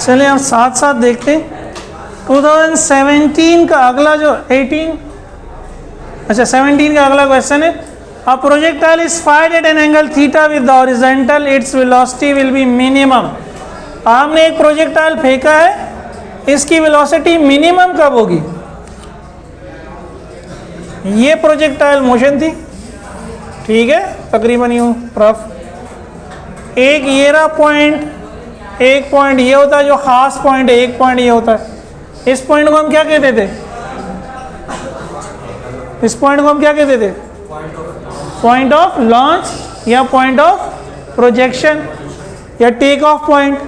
चलिए हम साथ साथ देखते हैं 2017 का अगला जो 17 का अगला क्वेश्चन है, a projectile is fired eight an angle theta with the horizontal, its velocity will be minimum. आपने एक प्रोजेक्टाइल फेंका है, इसकी वेलोसिटी मिनिमम कब होगी? ये प्रोजेक्टाइल मोशन थी, ठीक है, तकरीबन यूँ रफ। एक ये रहा पॉइंट, एक पॉइंट ये होता है जो खास पॉइंट है, एक पॉइंट ये होता है। इस पॉइंट को हम क्या कहते थे? इस पॉइंट को हम क्या कहते थे? पॉइंट ऑफ लॉन्च या पॉइंट ऑफ प्रोजेक्शन या टेक ऑफ पॉइंट।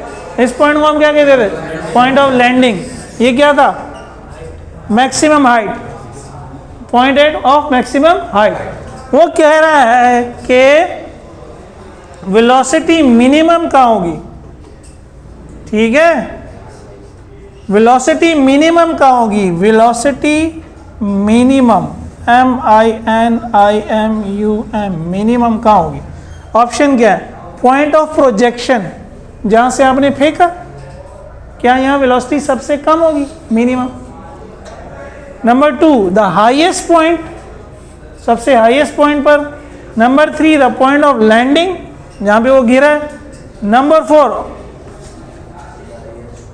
इस पॉइंट को हम क्या कहते थे? Point of landing. ये क्या था? Maximum height, point at of maximum height. वो कह रहा है कि वेलोसिटी मिनिमम कहाँ होगी, ठीक है, वेलोसिटी मिनिमम कहाँ होगी? वेलोसिटी मिनिमम, MINIMUM, मिनिमम कहाँ होगी? ऑप्शन क्या है? पॉइंट ऑफ प्रोजेक्शन, जहाँ से आपने फेंका, क्या यहाँ वेलोसिटी सबसे कम होगी, minimum. Number 2 the highest point, सबसे हाईएस्ट पॉइंट पर। Number 3 the point of landing, जहाँ पे वो गिरा है। Number 4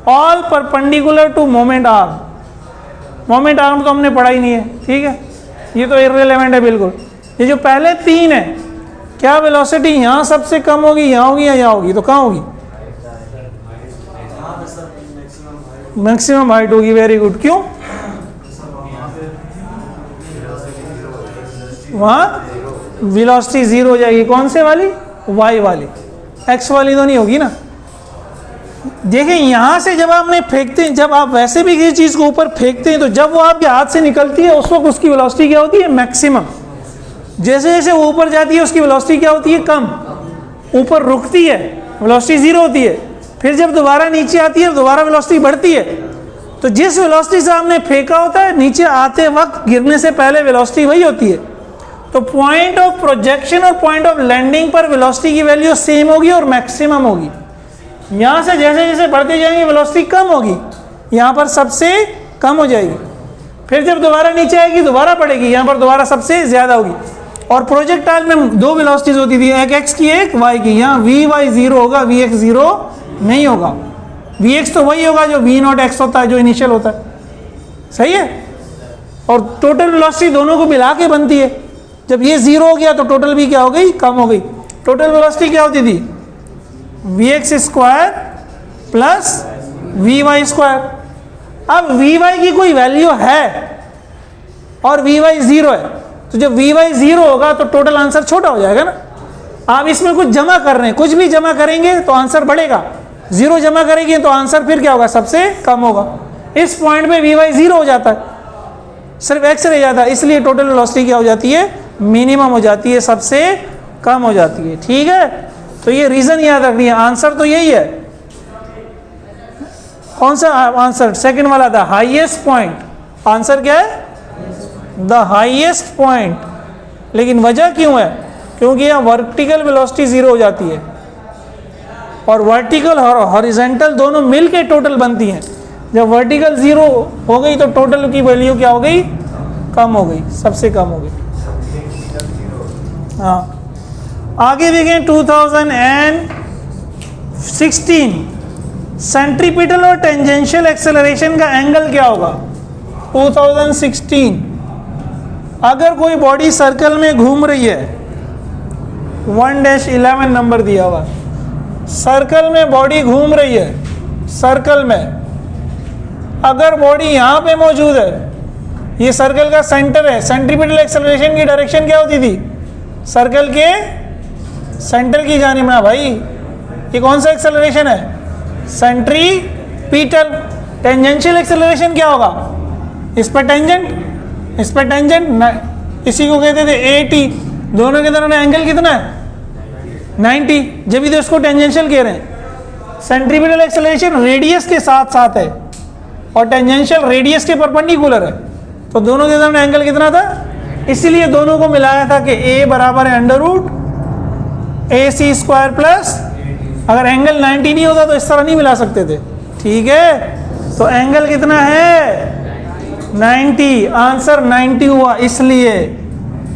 all perpendicular to moment arm. Moment arm तो हमने पढ़ा ही नहीं है, ठीक है, ये तो इररिलेवेंट है बिल्कुल। ये जो पहले 3 है, क्या वेलोसिटी यहाँ सबसे कम होगी, यहाँ होगी या यहाँ होगी? तो कहाँ होगी? मैक्सिमम हाइट होगी। Very good. क्यों? वहाँ वेलोसिटी 0 हो जाएगी। कौन से वाली? वाई वाली, एक्स वाली तो नहीं होगी ना। देखिए यहाँ से जब आपने फेंकते हैं, जब आप वैसे भी किसी चीज़ को ऊपर फेंकते हैं, तो जब वो आपके हाथ से निकलती है उस वक्त उसकी वेलोसिटी क्या होती है? मैक्सिमम। जैसे जैसे वो ऊपर जाती है उसकी वेलोसिटी क्या होती है? कम। ऊपर रुकती है, वेलोसिटी 0 होती है। फिर जब दोबारा नीचे आती है दोबारा वेलोसिटी बढ़ती है। तो जिस वेलोसिटी से आपने फेंका होता है, नीचे आते वक्त गिरने से पहले वेलोसिटी वही होती है। तो पॉइंट ऑफ प्रोजेक्शन और पॉइंट ऑफ लैंडिंग पर वेलोसिटी की वैल्यू सेम होगी और मैक्सिमम होगी। यहाँ से जैसे जैसे बढ़ते जाएंगे वेलोसिटी कम होगी, यहाँ पर सबसे कम हो जाएगी। फिर जब दोबारा नीचे आएगी दोबारा बढ़ेगी, यहाँ पर दोबारा सबसे ज़्यादा होगी। और प्रोजेक्टाइल में 2 वेलोसिटीज होती थी, एक एक्स की एक वाई की। यहाँ Vy 0 होगा, Vx 0 नहीं होगा। Vx तो वही होगा जो V0 x होता है, जो इनिशियल होता है, सही है। और टोटल वेलोसिटी दोनों को मिला के बनती है। जब ये 0 हो गया तो टोटल भी क्या हो गई? कम हो गई। टोटल वेलोसिटी क्या होती थी? Vx square plus Vy square. अब Vy की कोई वैल्यू है और Vy 0 है, तो जब Vy 0 होगा तो टोटल आंसर छोटा हो जाएगा ना। आप इसमें कुछ जमा कर रहे हैं, कुछ भी जमा करेंगे तो आंसर बढ़ेगा। 0 जमा करेंगे तो आंसर फिर क्या होगा? सबसे कम होगा। इस पॉइंट पे Vy 0 हो जाता है, सिर्फ x रह जाता है, इसलिए टोटल वेलोसिटी क्या हो जाती है? मिनिमम हो जाती है, सबसे कम हो जाती है, ठीक है। तो ये रीजन याद रखनी है। आंसर तो यही है। कौन सा आंसर? सेकंड वाला, द हाईएस्ट पॉइंट। आंसर क्या है? The highest point. लेकिन वजह क्यों है? क्योंकि यहाँ वर्टिकल वेलोसिटी 0 हो जाती है और वर्टिकल और हॉरिजॉन्टल दोनों मिलके टोटल बनती हैं। जब वर्टिकल 0 हो गई तो टोटल की वैल्यू क्या हो गई? कम हो गई, सबसे कम हो गई। हाँ, आगे देखें 2016 सेंट्रीपिटल और टेंजेंशियल एक्सेलरेशन का एंगल क्या होगा? 2016 अगर कोई बॉडी सर्कल में घूम रही है, 1-11 नंबर दिया हुआ, सर्कल में बॉडी घूम रही है, सर्कल में अगर बॉडी यहाँ पे मौजूद है, ये सर्कल का सेंटर है, सेंट्रीपिटल एक्सेलरेशन की डायरेक्शन क्या होती थी? सर्कल के सेंटर की जानिब ना भाई। ये कौन सा एक्सेलरेशन है? सेंट्रीपिटल। टेंजेंशियल एक्सेलरेशन क्या होगा? इस पर टेंजेंट, इस पर टेंजेंट, इसी को कहते थे AT। दोनों के दोनों एंगल कितना है? 90, जब भी तो इसको टेंजेंशियल कह रहे हैं। सेंट्रीपिटल एक्सेलरेशन रेडियस के साथ साथ है और टेंजेंशियल रेडियस के परपेंडिकुलर है, तो दोनों के दोनों एंगल कितना था? इसीलिए दोनों को मिलाया था कि A बराबर है √AC² प्लस, अगर एंगल 90 नहीं होता तो इस तरह नहीं मिला सकते थे, ठीक है, तो एंगल कितना है 90, आंसर 90 हुआ। इसलिए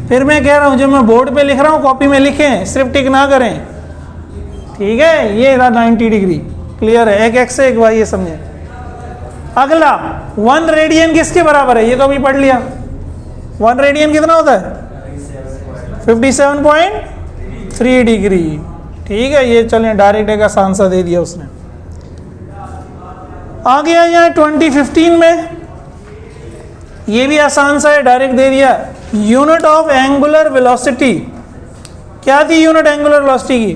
फिर मैं कह रहा हूं, जो मैं बोर्ड पे लिख रहा हूं कॉपी में लिखें, सिर्फ टिक ना करें, ठीक है। ये रहा 90 डिग्री, क्लियर है, एक एक्स है एक वाई है, समझे। अगला 1 रेडियन किसके बराबर है, ये तो अभी पढ़ लिया। 1 रेडियन कितना होता है 57.3 डिग्री, ठीक है। ये चलें, डायरेक्ट एक आसान सा दे दिया उसने। आगे आ जाए 2015 में, ये भी आसान सा है, डायरेक्ट दे दिया। यूनिट ऑफ एंगुलर वेलोसिटी, क्या थी यूनिट एंगुलर वेलोसिटी की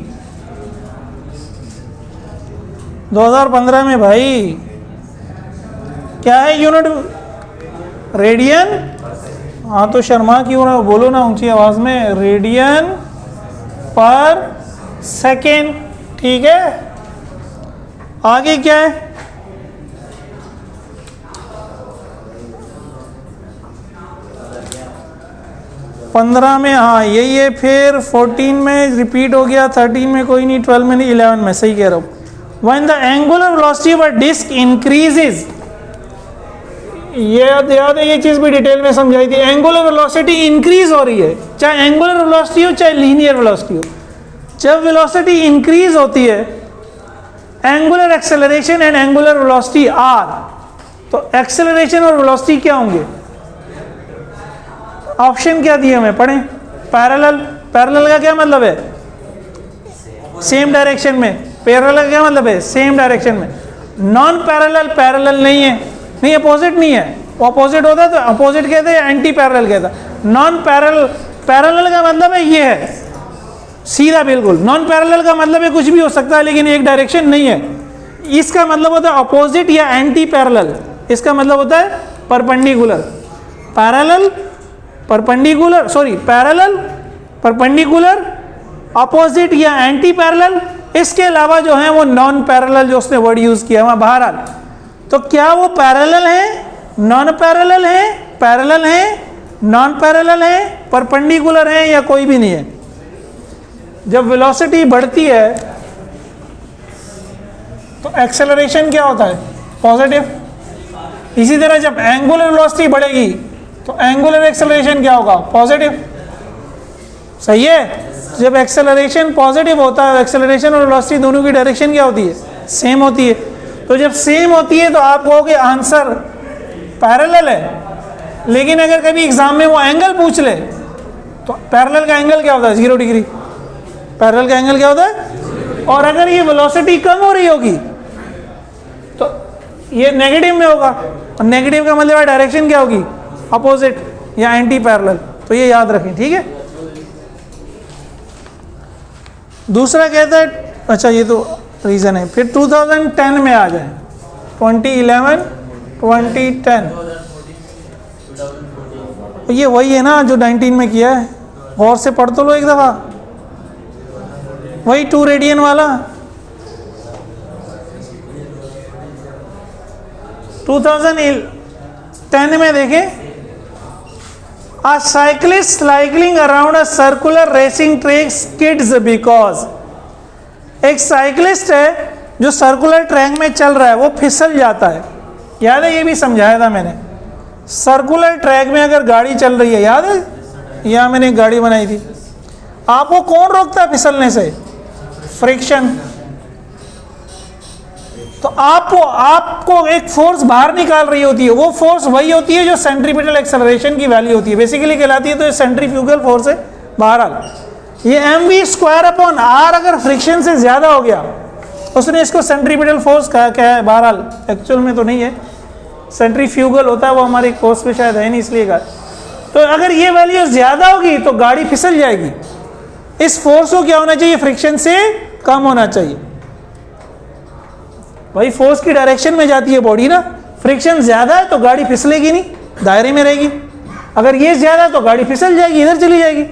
2015 में भाई, क्या है यूनिट, रेडियन। हाँ तो शर्मा क्यों ना, बोलो ना ऊंची आवाज में, रेडियन पर सेकेंड, ठीक है। आगे क्या है, पंद्रह में, हाँ यही है। फिर 14 में रिपीट हो गया, 13 में कोई नहीं, 12 में नहीं, 11 में, सही कह रहा हूँ। When the angular velocity of a disk increases, ये याद है, ये चीज भी डिटेल में समझाई थी। एंगुलर वेलोसिटी इंक्रीज हो रही है, चाहे एंगुलर वेलोसिटी हो चाहे लीनियर वेलोसिटी हो। जब वेलोसिटी इंक्रीज होती है, angular acceleration and angular velocity are, तो एक्सेलरेशन और वेलोसिटी क्या होंगे, ऑप्शन क्या दिए हमें, पढ़ें। पैरेलल, पैरेलल का क्या मतलब है, सेम डायरेक्शन में। पैरेलल का क्या मतलब है, सेम डायरेक्शन में। नॉन पैरेलल, पैरेलल नहीं है, नहीं अपोजिट नहीं है, अपोजिट होता है तो अपोजिट कहते हैं, एंटी पैरेलल कहता है। नॉन पैरेलल, पैरेलल का मतलब है ये है सीधा बिल्कुल। नॉन पैरेलल का मतलब है कुछ भी हो सकता है लेकिन एक डायरेक्शन नहीं है। इसका मतलब होता है अपोजिट या एंटी पैरेलल, इसका मतलब होता है perpendicular. Parallel, perpendicular, sorry parallel, perpendicular, opposite या एंटी पैरेलल। इसके अलावा जो है वो नॉन पैरेलल, जो उसने वर्ड यूज किया वहां बहरहाल। तो क्या वो पैरेलल है, नॉन पैरेलल है, पैरेलल है, नॉन पैरेलल है, परपेंडिकुलर है, या कोई भी नहीं है। जब वेलोसिटी बढ़ती है तो एक्सेलरेशन क्या होता है, पॉजिटिव। इसी तरह जब एंगुलर वेलोसिटी बढ़ेगी तो एंगुलर एक्सेलरेशन क्या होगा, पॉजिटिव, सही है। जब एक्सेलरेशन पॉजिटिव होता है, एक्सेलरेशन और वेलोसिटी दोनों की डायरेक्शन क्या होती है, सेम होती है। तो जब सेम होती है तो आप कहोगे आंसर पैरेलल है। लेकिन अगर कभी एग्जाम में वो एंगल पूछ ले तो पैरेलल का एंगल क्या होता है, 0 डिग्री। पैरेलल का एंगल क्या होता है। और अगर ये वेलोसिटी कम हो रही होगी तो ये नेगेटिव में होगा, और नेगेटिव का मतलब डायरेक्शन क्या होगी, अपोजिट या एंटी पैरेलल। तो ये याद रखें, ठीक है। दूसरा कहता है, अच्छा ये तो रीज़न है। फिर 2010 में आ जाए, 2011, 2010, ये वही है ना जो 19 में किया है। गौर से पढ़ तो लो एक दफ़ा, वही 2 रेडियन वाला। 2010 में देखें, A cyclist cycling around a circular racing track skids because, एक साइकिलिस्ट है जो सर्कुलर ट्रैक में चल रहा है, वो फिसल जाता है। याद है, ये भी समझाया था मैंने। सर्कुलर ट्रैक में अगर गाड़ी चल रही है, याद है, यहाँ मैंने एक गाड़ी बनाई थी, आपको कौन रोकता है फिसलने से, फ्रिक्शन। तो आपको एक फोर्स बाहर निकाल रही होती है, वो फोर्स वही होती है जो सेंट्रीपिटल एक्सेलरेशन की वैल्यू होती है, बेसिकली कहलाती है। तो ये सेंट्रीफ्यूगल फोर्स है बहरहाल। ये mv²/r अगर फ्रिक्शन से ज़्यादा हो गया, उसने इसको सेंट्रीपिटल फोर्स कहा, क्या है बहरहाल, एक्चुअल में तो नहीं है, सेंट्रीफ्यूगल होता है, वो हमारे कोर्स पे शायद है नहीं इसलिए कहा। तो अगर ये वैल्यू ज़्यादा होगी तो गाड़ी फिसल जाएगी। इस फोर्स को क्या होना चाहिए, फ्रिक्शन से कम होना चाहिए। भाई फोर्स की डायरेक्शन में जाती है बॉडी ना, फ्रिक्शन ज़्यादा है तो गाड़ी फिसलेगी नहीं, दायरे में रहेगी। अगर ये ज़्यादा है तो गाड़ी फिसल जाएगी, इधर चली जाएगी।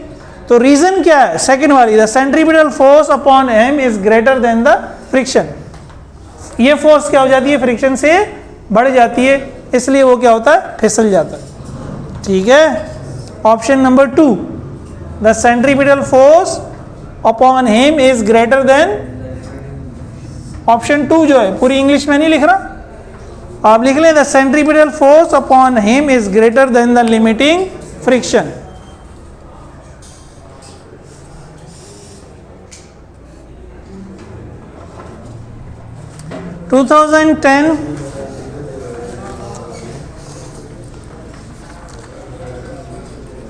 तो रीज़न क्या है, सेकंड वाली, the centripetal force upon m is greater than the friction. ये फोर्स क्या हो जाती है, फ्रिक्शन से बढ़ जाती है, इसलिए वो क्या होता है, फिसल जाता है। ठीक है, option number 2, the centripetal force upon m is greater than, option 2 जो है पूरी इंग्लिश में नहीं लिख रहा, आप लिख लें the centripetal force upon him is greater than the limiting friction.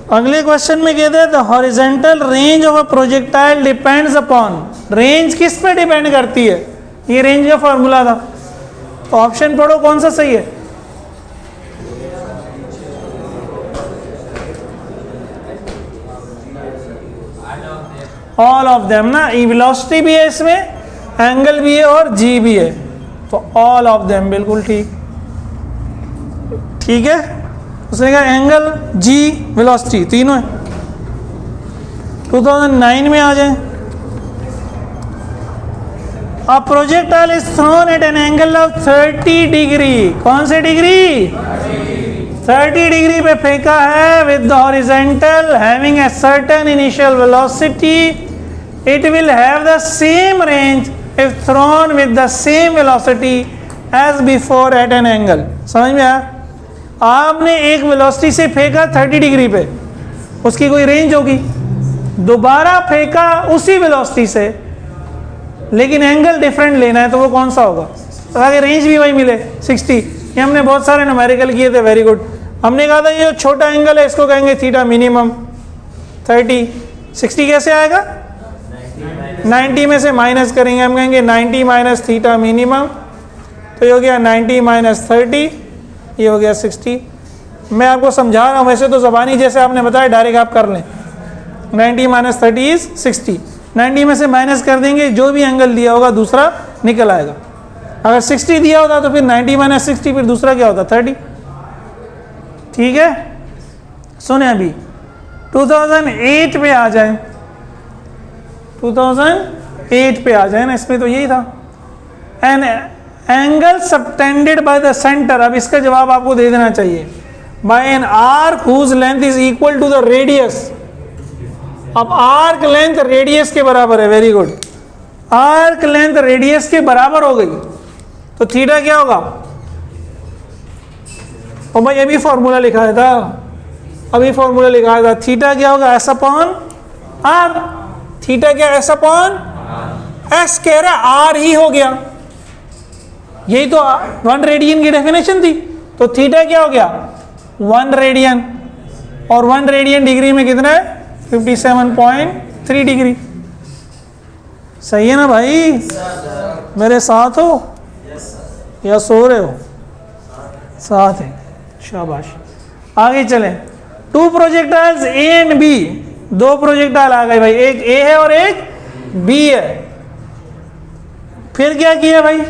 अगले क्वेश्चन में कहते हैं the horizontal range of a projectile depends upon, range किस पे डिपेंड करती है? ये रेंज का फॉर्मूला था, तो ऑप्शन पढ़ो कौन सा सही है। ऑल ऑफ देम ना, वेलोसिटी भी है इसमें, एंगल भी है और जी भी है, तो ऑल ऑफ देम बिल्कुल ठीक। ठीक है, उसने कहा एंगल, जी, वेलोसिटी तीनों है। 2009 में आ जाए, a projectile is thrown at an angle of 30 degree, कौन से डिग्री? 30 डिग्री पे फेंका है with the horizontal having a certain initial velocity, it will have the same range if thrown with the same velocity as before at an angle. समझ में आया? आपने एक वेलोसिटी से फेंका 30 डिग्री पे, उसकी कोई रेंज होगी, दोबारा फेंका उसी वेलोसिटी से लेकिन एंगल डिफरेंट लेना है, तो वो कौन सा होगा? ताकि रेंज भी वही मिले 60। ये हमने बहुत सारे न्यूमेरिकल किए थे, वेरी गुड। हमने कहा था ये जो छोटा एंगल है इसको कहेंगे थीटा मिनिमम 30, 60 कैसे आएगा? 90 में से माइनस करेंगे, हम कहेंगे 90 माइनस थीटा मिनिमम, तो ये हो गया 90 माइनस 30, ये हो गया 60। मैं आपको समझा रहा हूँ, वैसे तो ज़बानी जैसे आपने बताया डायरेक्ट आप कर लें। 90 माइनस 30 इज 60, 90 में से माइनस कर देंगे, जो भी एंगल दिया होगा दूसरा निकल आएगा। अगर 60 दिया होता तो फिर 90 माइनस 60, फिर दूसरा क्या होता? 30। ठीक है, सुने अभी 2008 पे आ जाए, 2008 पे आ जाए ना, इसमें तो यही था, an angle subtended by the centre. अब इसका जवाब आपको दे देना चाहिए, by an arc whose length is equal to the radius. अब आर्क लेंथ रेडियस के बराबर है, very good, arc length radius के बराबर हो गई, तो थीटा क्या होगा? और भाई अभी फॉर्मूला लिखा था, अभी फॉर्मूला लिखा था, थीटा क्या होगा? S upon r. थीटा क्या? एस अपॉन एस, कह रहा आर ही हो गया, यही तो 1 रेडियन की डेफिनेशन थी, तो थीटा क्या हो गया? 1 रेडियन, और 1 रेडियन डिग्री में कितना है? 57.3 डिग्री। सही है ना भाई? मेरे साथ हो या सो रहे हो? साथ है, शाबाश। आगे चलें, 2 projectiles a and b, 2 projectile आ गए भाई, एक ए है और एक बी है। फिर क्या किया भाई?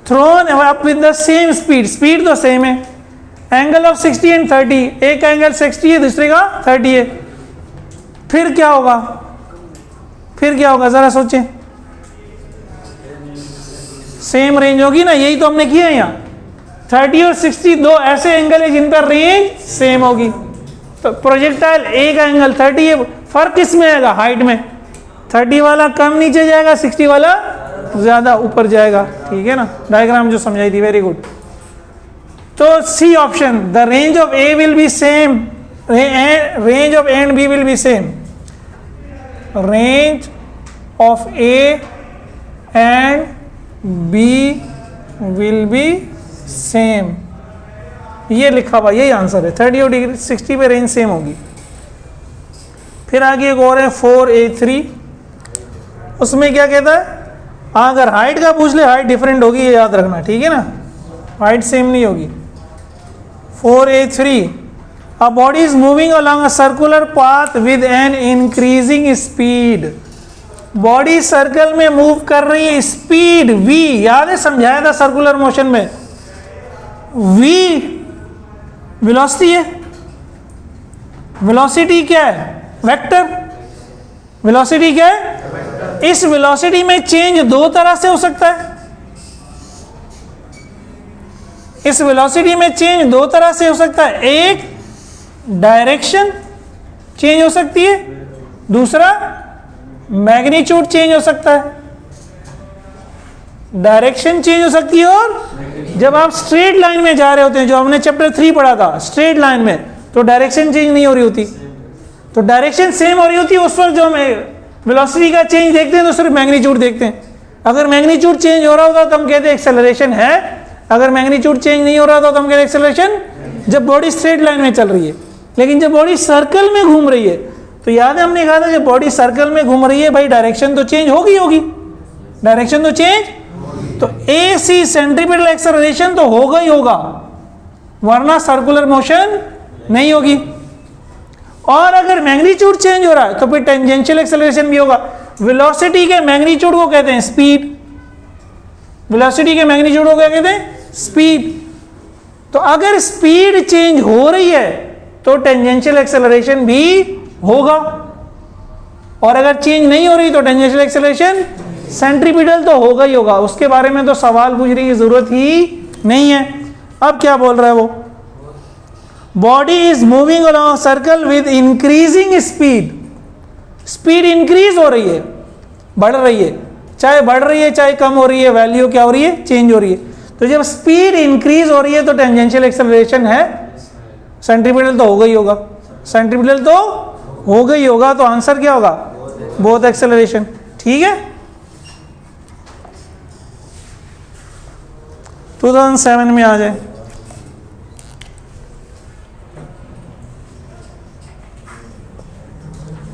Throne up with the same speed, speed तो सेम है, एंगल ऑफ 60 एंड 30, एक एंगल 60 है दूसरे का 30 है। फिर क्या होगा? फिर क्या होगा जरा सोचें। सेम रेंज होगी ना, यही तो हमने किया है यहाँ। 30 और 60 दो ऐसे एंगल है जिनका रेंज सेम होगी, तो प्रोजेक्टाइल एक एंगल 30 है, फर्क किस में आएगा? हाइट में। 30 वाला कम नीचे जाएगा, 60 वाला ज्यादा ऊपर जाएगा। ठीक है ना, डायग्राम जो समझाई थी, वेरी गुड। तो C option, the range of A will be same, range of A and B will be same, range of A and B will be same, ये लिखा हुआ, यही आंसर है। 30 और 60 पे रेंज सेम होगी। फिर आगे एक और है 4A3, उसमें क्या कहता है? अगर हाइट का पूछ ले, हाइट डिफरेंट होगी, ये याद रखना, ठीक है ना, हाइट सेम नहीं होगी। 4A3, a body is moving along a circular path with an increasing speed, body circle में मूव कर रही है, स्पीड v, याद है समझाया था सर्कुलर मोशन में, v वेलोसिटी है, वेलोसिटी क्या है? वेक्टर। वेलोसिटी क्या है? इस वेलोसिटी में चेंज दो तरह से हो सकता है, इस वेलोसिटी में चेंज दो तरह से हो सकता है, एक डायरेक्शन चेंज हो सकती है, दूसरा मैग्नीट्यूड चेंज हो सकता है। डायरेक्शन चेंज हो सकती है और जब आप स्ट्रेट लाइन में जा रहे होते हैं, जो हमने चैप्टर 3 पढ़ा था, स्ट्रेट लाइन में, तो डायरेक्शन चेंज नहीं हो रही होती, तो डायरेक्शन सेम हो रही होती है। उस वक्त जो हम वेलोसिटी का चेंज देखते हैं तो सिर्फ मैग्नीट्यूड देखते हैं। अगर मैग्नीट्यूड चेंज हो रहा होता तो हम कहते हैं एक्सेलरेशन है, अगर मैग्नीट्यूड चेंज नहीं हो रहा था तो हम कहते हैं एक्सेलरेशन, जब बॉडी स्ट्रेट लाइन में चल रही है। लेकिन जब बॉडी सर्कल में घूम रही है, तो याद है हमने कहा था जब बॉडी सर्कल में घूम रही है भाई डायरेक्शन तो चेंज होगी, डायरेक्शन तो चेंज, तो ए सी सेंट्रीपिटल एक्सेलरेशन तो होगा ही होगा, वरना सर्कुलर मोशन नहीं होगी। और अगर मैग्नीट्यूड चेंज हो रहा है तो फिर टेंजेंशियल एक्सेलरेशन भी होगा। वेलोसिटी के मैग्नीट्यूड को कहते हैं स्पीड, वेलोसिटी के मैग्नीट्यूड को क्या कहते हैं? स्पीड। तो अगर स्पीड चेंज हो रही है तो टेंजेंशियल एक्सेलरेशन भी होगा, और अगर चेंज नहीं हो रही तो टेंजेंशियल एक्सेलरेशन सेंट्रीपिटल तो होगा ही होगा। उसके बारे में तो सवाल पूछने की जरूरत ही नहीं है। अब क्या बोल रहा है वो? Body is moving along circle with increasing speed, speed increase हो रही है, बढ़ रही है, चाहे बढ़ रही है चाहे कम हो रही है, वैल्यू क्या हो रही है? चेंज हो रही है। तो जब स्पीड इंक्रीज हो रही है तो टेंजेंशियल एक्सेलरेशन है, सेंट्रीपिटल तो होगा ही होगा, सेंट्रीपिटल तो होगा ही होगा। तो आंसर क्या होगा? Both acceleration. ठीक है, 2007 में आ जाए।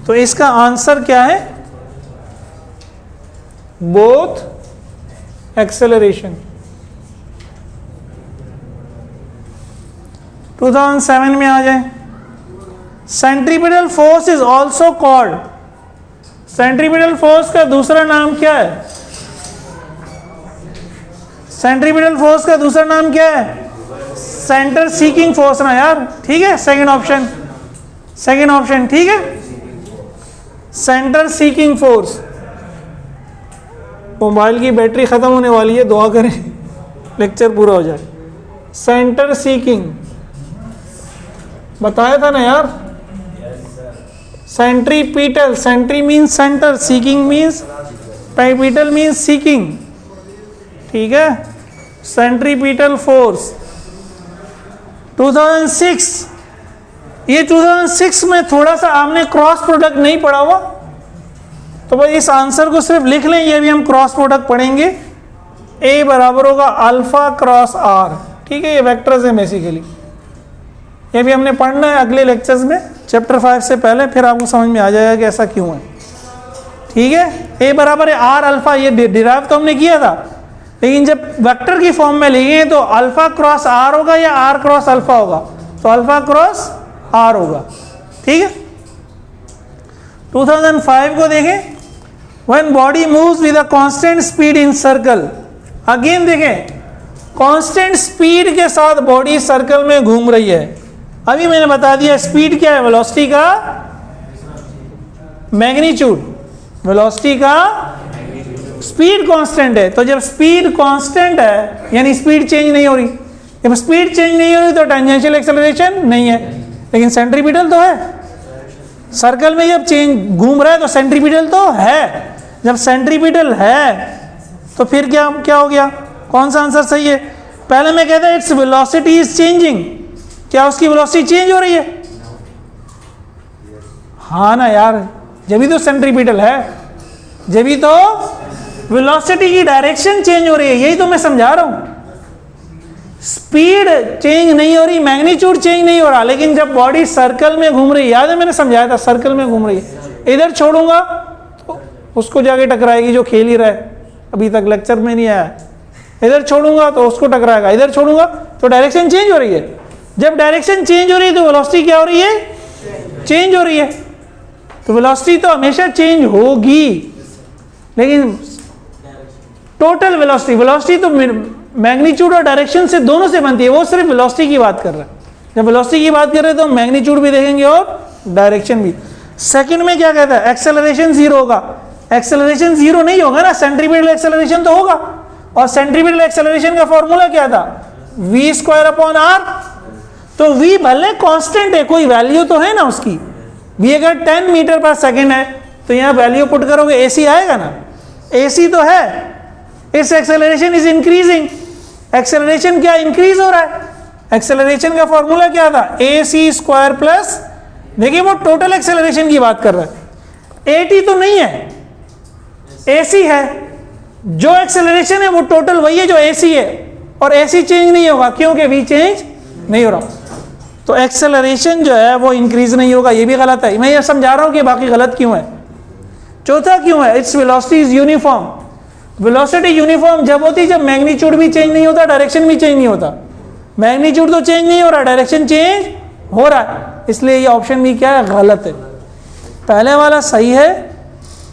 तो इसका आंसर क्या है? Both acceleration. 2007 में आ जाए। Centripetal force is also called, centripetal force का दूसरा नाम क्या है? सेंट्रीपिटल फोर्स का दूसरा नाम क्या है? सेंटर सीकिंग फोर्स ना यार, ठीक है, सेकंड ऑप्शन, सेकंड ऑप्शन, ठीक है, सेंटर सीकिंग फोर्स। मोबाइल की बैटरी खत्म होने वाली है, दुआ करें लेक्चर पूरा हो जाए। सेंटर सीकिंग बताया था ना यार, centripetal, centri means centre, seeking means, petal means seeking, ठीक है। सेंट्रीपिटल फोर्स 2006, ये 2006 में थोड़ा सा आपने क्रॉस प्रोडक्ट नहीं पढ़ा हुआ, तो भाई इस आंसर को सिर्फ लिख लें, ये भी हम क्रॉस प्रोडक्ट पढ़ेंगे। ए बराबर होगा अल्फा क्रॉस आर, ठीक है, ये वेक्टर्स है बेसिकली, ये भी हमने पढ़ना है अगले लेक्चर्स में, चैप्टर 5 से पहले, फिर आपको समझ में आ जाएगा कि ऐसा क्यों है, ठीक है। ए बराबर है आर अल्फा, ये डिराइव तो हमने किया था, लेकिन जब वेक्टर की फॉर्म में लिखे तो अल्फा क्रॉस आर होगा या आर क्रॉस अल्फा होगा, तो अल्फा क्रॉस आर होगा, ठीक है। 2005 को देखें, when body moves with a constant speed in circle, again देखें कांस्टेंट स्पीड के साथ बॉडी सर्कल में घूम रही है। अभी मैंने बता दिया स्पीड क्या है, वेलोसिटी का मैग्नीट्यूड, वेलोसिटी का स्पीड कांस्टेंट है। तो जब स्पीड कांस्टेंट है यानी स्पीड चेंज नहीं हो रही, जब स्पीड चेंज नहीं हो रही तो टेंजेंशियल एक्सेलरेशन नहीं है, लेकिन सेंट्रीपिटल तो है। सर्कल में जब चेंज घूम रहा है तो सेंट्रीपिटल तो है, जब सेंट्रीपिटल है तो फिर क्या क्या हो गया? कौन सा आंसर सही है? पहले मैं कहता इट्स वेलोसिटी इज चेंजिंग, क्या उसकी वेलोसिटी चेंज हो रही है? हाँ ना यार, जब भी तो सेंट्रीपिटल है, जब भी तो वेलोसिटी की डायरेक्शन चेंज हो रही है, यही तो मैं समझा रहा हूं। स्पीड चेंज नहीं हो रही, मैग्नीट्यूड चेंज नहीं हो रहा, लेकिन जब बॉडी सर्कल में घूम रही है, याद है मैंने समझाया था, सर्कल में घूम रही है, इधर छोड़ूंगा तो उसको जाके टकराएगी जो खेल ही रहा है, अभी तक लेक्चर में नहीं आया, इधर छोड़ूंगा तो उसको टकराएगा, इधर छोड़ूंगा तो डायरेक्शन चेंज हो रही है। जब डायरेक्शन चेंज हो रही है तो वेलोसिटी क्या हो रही है? चेंज हो रही है। तो वेलोसिटी तो हमेशा चेंज होगी, लेकिन टोटल वेलोसिटी, वेलोसिटी तो मैग्नीट्यूड और डायरेक्शन से दोनों से बनती है, वो सिर्फ वेलोसिटी की बात कर रहा है। जब वेलोसिटी की बात कर रहे हैं तो मैग्नीट्यूड भी देखेंगे और डायरेक्शन भी। सेकंड में क्या कहता है? एक्सेलरेशन जीरो होगा। एक्सेलरेशन जीरो नहीं होगा ना, सेंट्रीपिटल एक्सेलरेशन तो होगा, और सेंट्रीपिटल एक्सेलरेशन का फॉर्मूला क्या था? v square upon r. तो v भले कांस्टेंट है, कोई वैल्यू तो है ना उसकी, v अगर 10 मीटर पर सेकेंड है तो यहाँ वैल्यू पुट करोगे ac आएगा ना, ac तो है, इस एक्सेलरेशन इज इंक्रीजिंग, एक्सेलरेशन क्या इंक्रीज हो रहा है, एक्सेलरेशन का फॉर्मूला क्या था, ac² प्लस, देखिए वो टोटल एक्सेलरेशन की बात कर रहा है, at तो नहीं है, ac है, जो एक्सेलरेशन है वो टोटल वही है जो ac है, और ac चेंज नहीं होगा क्योंकि v चेंज नहीं हो रहा, तो एक्सेलरेशन जो है वो इंक्रीज नहीं होगा, ये भी गलत है। मैं ये समझा रहा हूं कि बाकी गलत क्यों है। चौथा क्यों है, its velocity is uniform, velocity uniform जब होती है जब मैग्नीट्यूड भी चेंज नहीं होता, डायरेक्शन भी चेंज नहीं होता, मैग्नीट्यूड तो चेंज नहीं हो रहा, डायरेक्शन चेंज हो रहा है, इसलिए ये ऑप्शन भी क्या है, गलत है। पहले वाला सही है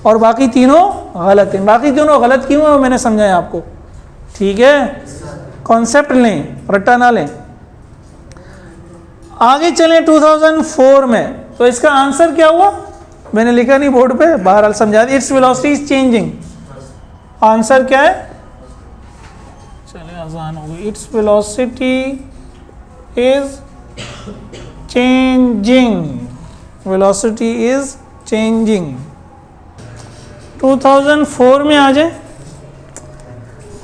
और बाकी तीनों गलत है। बाकी तीनों गलत क्यों है वो मैंने समझाया आपको, ठीक है, कॉन्सेप्ट लें, रट्टा ना लें। आगे चलें 2004 में, तो इसका आंसर क्या हुआ, मैंने लिखा नहीं बोर्ड पे, बहरहाल समझा दिया, its velocity is changing, answer क्या है, चले आसान हो गई, its velocity is changing, velocity is changing. 2004 में आ जाए,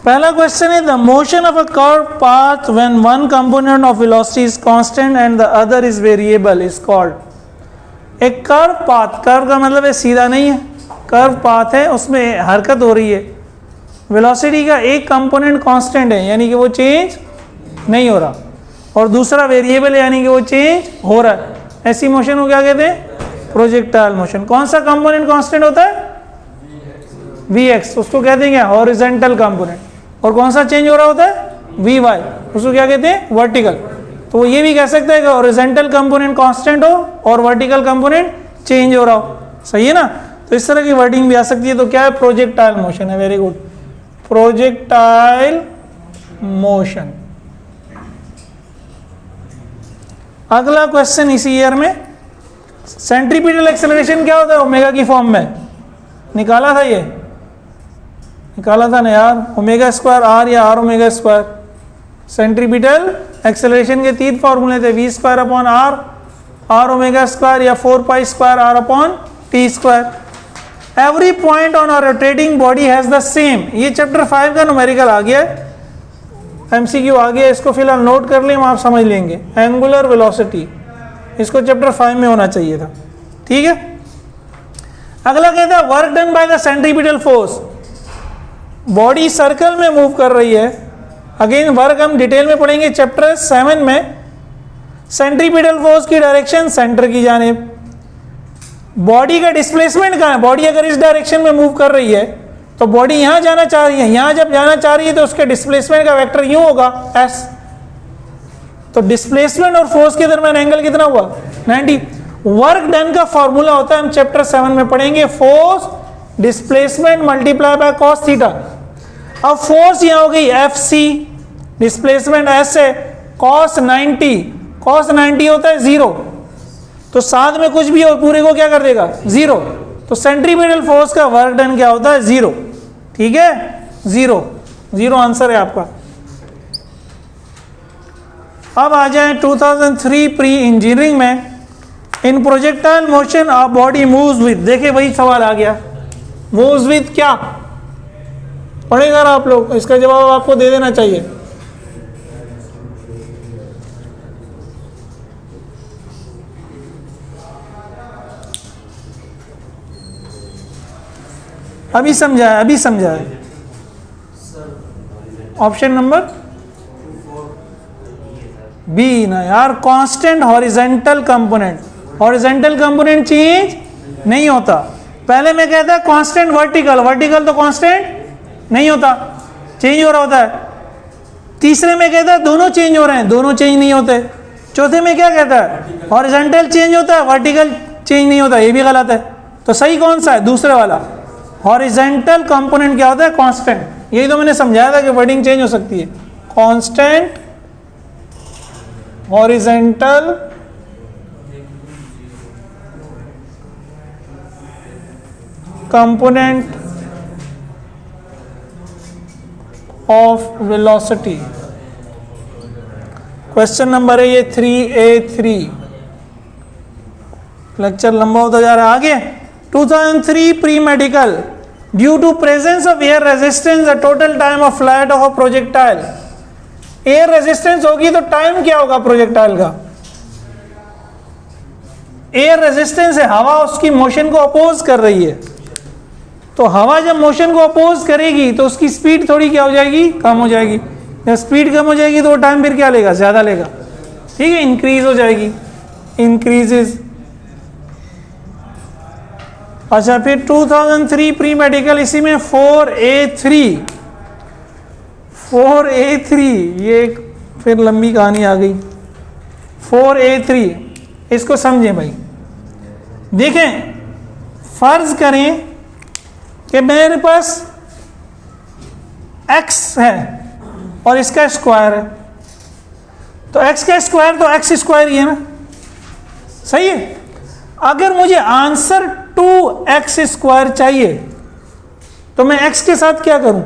पहला क्वेश्चन है the motion of a curve path when one component of velocity is constant and the other is variable is called. एक कर्व पाथ, कर्व का मतलब है सीधा नहीं है, कर्व पाथ है, उसमें हरकत हो रही है, वेलोसिटी का एक कंपोनेंट कांस्टेंट है यानी कि वो चेंज नहीं हो रहा, और दूसरा वेरिएबल है यानी कि वो चेंज हो रहा है, ऐसी मोशन को क्या कहते हैं, प्रोजेक्टाइल मोशन। कौन सा कंपोनेंट कांस्टेंट होता है, Vx, उसको कहते हैं क्या, हॉरिजॉन्टल कंपोनेंट, और कौन सा चेंज हो रहा होता है, Vy, उसको क्या कहते हैं, वर्टिकल। तो ये भी कह सकते हैं कि हॉरिजॉन्टल कंपोनेंट कांस्टेंट हो और वर्टिकल कंपोनेंट चेंज हो रहा हो, सही है ना। तो इस तरह की वर्डिंग भी आ सकती है, तो क्या है, प्रोजेक्टाइल मोशन है, वेरी गुड, प्रोजेक्टाइल मोशन। अगला क्वेश्चन इसी ईयर में, सेंट्रीपिटल एक्सेलरेशन क्या होता है, ओमेगा की फॉर्म में, निकाला था, ये निकाला था ना यार, ω² r या r ω²। सेंट्रीपिटल एक्सेलरेशन के 3 फॉर्मूले थे, v²/r, r ω² या 4π²r/t²। Every point on a rotating body has the same, ये चैप्टर 5 का न्यूमेरिकल आ गया, MCQ आ गया, इसको फिलहाल नोट कर लें, आप समझ लेंगे। एंगुलर वेलोसिटी, इसको चैप्टर 5 में होना चाहिए था, ठीक है। अगला कहता है work done by the centripetal force, body circle में मूव कर रही है, अगेन वर्क हम डिटेल में पढ़ेंगे चैप्टर 7 में। सेंट्रीपिटल फोर्स की डायरेक्शन सेंटर की जानिब, बॉडी का डिस्प्लेसमेंट कहाँ है, बॉडी अगर इस डायरेक्शन में मूव कर रही है तो बॉडी यहाँ जाना चाह रही है, यहाँ जब जाना चाह रही है तो उसके डिस्प्लेसमेंट का वेक्टर यूं होगा s, तो डिस्प्लेसमेंट और फोर्स के दरमियान एंगल कितना हुआ, 90। वर्क डन का फॉर्मूला होता है, हम चैप्टर 7 में पढ़ेंगे, force displacement multiply by cos theta. अब फोर्स यहाँ हो गई Fc, डिस्प्लेसमेंट s है, कॉस 90, कॉस 90 होता है 0, तो साथ में कुछ भी हो पूरे को क्या कर देगा, 0, तो सेंट्रीपिटल फोर्स का वर्क डन क्या होता है, 0, ठीक है, 0 आंसर है आपका। अब आ जाए 2003 प्री इंजीनियरिंग में, in projectile motion a body moves with, देखिए वही सवाल आ गया, मूव्स विद क्या पढ़ेगा आप लोग, इसका जवाब आपको दे देना चाहिए। अभी समझाए ऑप्शन नंबर बी ना यार, constant horizontal component, horizontal component change नहीं होता। पहले मैं कहता कांस्टेंट वर्टिकल, वर्टिकल तो कांस्टेंट नहीं होता, चेंज हो रहा होता है। तीसरे में कहता है दोनों चेंज हो रहे हैं, दोनों चेंज नहीं होते। चौथे में क्या कहता है, हॉरिजॉन्टल चेंज होता है, वर्टिकल चेंज नहीं होता, ये भी गलत है। तो सही कौन सा है, दूसरे वाला, हॉरिजॉन्टल कंपोनेंट क्या होता है, कांस्टेंट। यही तो मैंने समझाया था कि वर्डिंग चेंज हो सकती है, constant horizontal component of velocity. Question number है ये 3A3, लेक्चर लंबा होता जा रहा है। आगे 2003 pre medical, due to presence of air resistance the total time of flight of a projectile air resistance होगी तो टाइम क्या होगा प्रोजेक्टाइल का? एयर रेजिस्टेंस है, हवा उसकी मोशन को अपोज कर रही है, तो हवा जब मोशन को अपोज करेगी तो उसकी स्पीड थोड़ी क्या हो जाएगी? कम हो जाएगी। जब स्पीड कम हो जाएगी तो वो टाइम फिर क्या लेगा? ज़्यादा लेगा, ठीक है, इंक्रीज हो जाएगी, इंक्रीजेज। अच्छा, फिर 2003 प्री मेडिकल, इसी में 4A3, ये एक फिर लंबी कहानी आ गई। 4A3 इसको समझें भाई। देखें, फर्ज करें कि मेरे पास x है और इसका स्क्वायर है, तो x का स्क्वायर तो x स्क्वायर ही है ना, सही है। अगर मुझे आंसर 2x स्क्वायर चाहिए तो मैं x के साथ क्या करूं?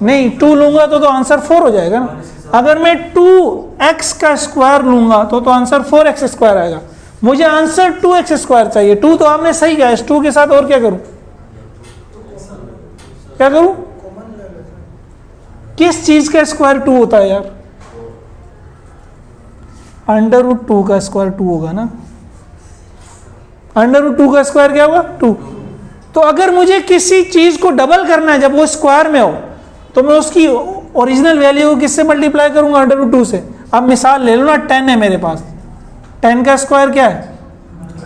नहीं, 2 लूंगा तो आंसर 4 हो जाएगा ना। अगर मैं 2x का स्क्वायर लूंगा तो आंसर 4x स्क्वायर आएगा। मुझे आंसर 2x स्क्वायर चाहिए। 2 तो आपने सही कहा, इस 2 के साथ और क्या करूं? क्या करूं? किस चीज का स्क्वायर 2 होता है यार? √2 का स्क्वायर 2 होगा ना। √2 का स्क्वायर क्या होगा? 2। तो अगर मुझे किसी चीज को डबल करना है जब वो स्क्वायर में हो, तो मैं उसकी ओरिजिनल वैल्यू को किससे मल्टीप्लाई करूंगा? √2 से। अब मिसाल ले लो ना, 10 है मेरे पास, 10 का स्क्वायर क्या है?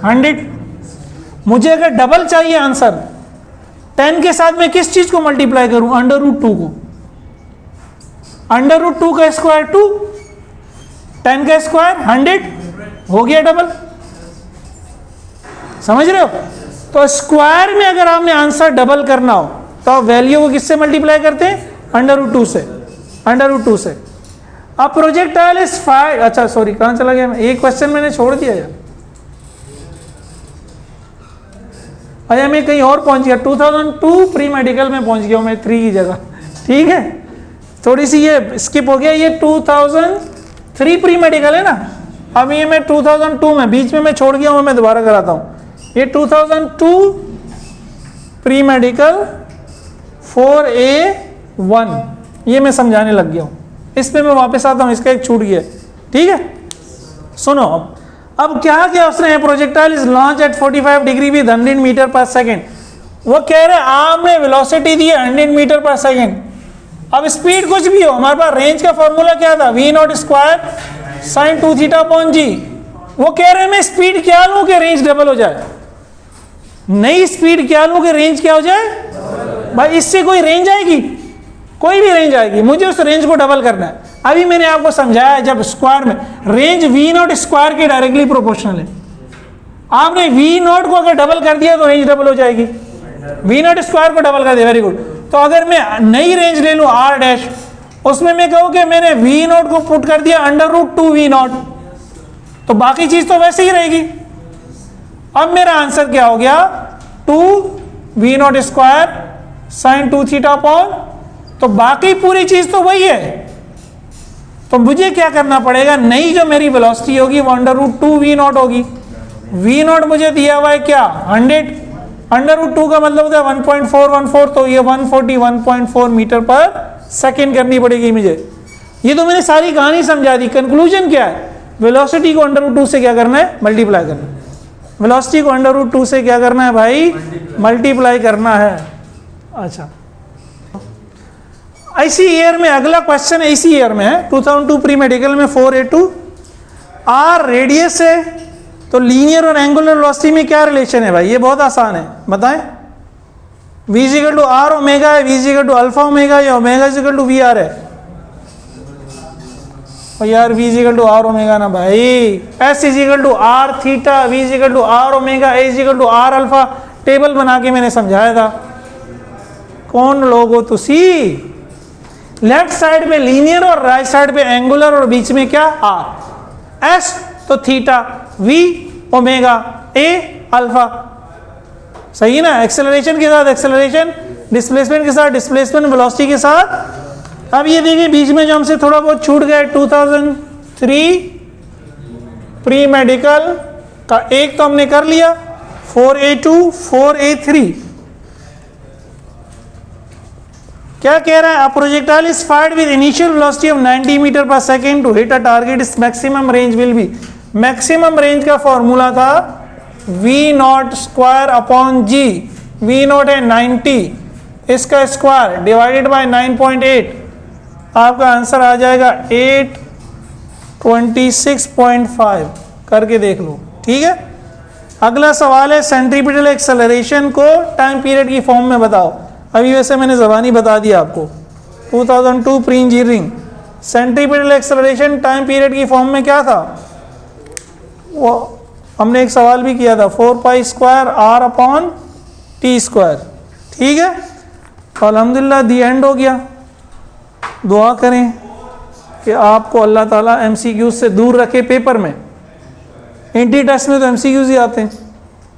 100। मुझे अगर डबल चाहिए आंसर, 10 के साथ मैं किस चीज को मल्टीप्लाई करूं? √2 को। √2 का स्क्वायर 2, 10 का स्क्वायर 100, हो गया डबल। समझ रहे हो? तो स्क्वायर में अगर आपने आंसर डबल करना हो तो आप वैल्यू को किससे मल्टीप्लाई करते हैं? √2 से। √2 से। अब प्रोजेक्टाइल इज फायर, अच्छा सॉरी, कहां चला गया मैं? एक क्वेश्चन मैंने छोड़ दिया यार। अच्छा, मैं कहीं और पहुंच गया, 2002 प्री मेडिकल में पहुंच गया मैं, 3 की जगह, ठीक है। थोड़ी सी ये स्किप हो गया, ये 2003 प्री मेडिकल है ना। अब ये मैं 2002 में, बीच में मैं छोड़ गया हूं, मैं दोबारा कराता हूं। ये 2002 प्री मेडिकल 4A1, ये मैं समझाने लग गया हूं। इस पे मैं वापस आता हूं, इसका एक छूट गया, ठीक है। सुनो, अब क्या क्या उसने, projectile is launch at 45 degree with 100 metre पर सेकेंड। वो कह रहे आपने वेलोसिटी दी है 100 मीटर पर सेकेंड। अब स्पीड कुछ भी हो, हमारे पास रेंज का फॉर्मूला क्या था? v0 square sin 2θ/g। वो कह रहे हैं मैं स्पीड क्या लूं कि रेंज डबल हो जाए? नई स्पीड क्या लूं कि रेंज क्या हो जाए? भाई इससे कोई रेंज आएगी? कोई भी रेंज आएगी, मुझे उस रेंज को डबल करना है। अभी मैंने आपको समझाया, जब स्क्वायर में रेंज v0 स्क्वायर के डायरेक्टली प्रोपोर्शनल है। आपने v0 को अगर डबल कर दिया तो रेंज डबल हो जाएगी। v0 स्क्वायर को डबल कर दिया, वेरी गुड। तो अगर मैं नई रेंज ले लूं r', उसमें मैं कहूं कि मैंने v0 को पुट कर दिया √2 v0, तो बाकी चीज तो वैसे ही रहेगी। अब मेरा आंसर क्या हो गया? 2 v0 स्क्वायर sin 2θ/, तो बाकी पूरी चीज तो वही है। तो मुझे क्या करना पड़ेगा? नई जो मेरी वेलोसिटी होगी वो √2 v0 होगी। v0 मुझे दिया हुआ है क्या? 100। √2 का मतलब होता है 1.414, तो ये 141.4 मीटर पर सेकेंड करनी पड़ेगी मुझे। ये तो मैंने सारी कहानी समझा दी। कंक्लूजन क्या है? वेलोसिटी को √2 से क्या करना है? मल्टीप्लाई करना है। वेलोसिटी को √2 से क्या करना है भाई? मल्टीप्लाई करना है। अच्छा, इसी ईयर में अगला क्वेश्चन इसी ईयर में है, 2002 प्री मेडिकल में 4A2। आर रेडियस है, तो लीनियर और एंगुलर वेलोसिटी में क्या रिलेशन है भाई? ये बहुत आसान है, बताएं। v = r ओमेगा है, v = अल्फा ओमेगा या ओमेगा = vr है? और यार v = r ओमेगा ना भाई, s = r theta, v = r omega, a = r alpha. Table बना के मैंने समझाया था। कौन लोग हो तुसी? लेफ्ट साइड पे लीनियर और राइट साइड पे एंगुलर और बीच में क्या? r। s तो theta, v omega, a alpha, सही है ना। एक्सेलरेशन के साथ एक्सेलरेशन, डिस्प्लेसमेंट के साथ डिस्प्लेसमेंट, वेलोसिटी के साथ। अब ये देखिए बीच में जो हमसे थोड़ा बहुत छूट गया, 2003 प्री मेडिकल का एक तो हमने कर लिया, 4A2 4A3। क्या कह रहा है? A projectile is fired with initial velocity of 90 metre पर second to hit a target, is maximum range will be, maximum range का फॉर्मूला था v not square upon g, v not है 90, इसका square divided by 9.8, आपका answer आ जाएगा 826.5, करके देख लो। ठीक है, अगला सवाल है सेंट्रीपिटल एक्सेलरेशन को टाइम पीरियड की फॉर्म में बताओ। अभी वैसे मैंने ज़बानी बता दिया आपको, 2002 pre engineering centripetal acceleration time period की फॉर्म में क्या था, वो हमने एक सवाल भी किया था, 4π² r अपॉन t²। ठीक है, तो अल्हम्दुलिल्लाह दी एंड हो गया। दुआ करें कि आपको अल्लाह ताला MCQ से दूर रखे पेपर में, इंटी टेस्ट में तो MCQs ही आते हैं।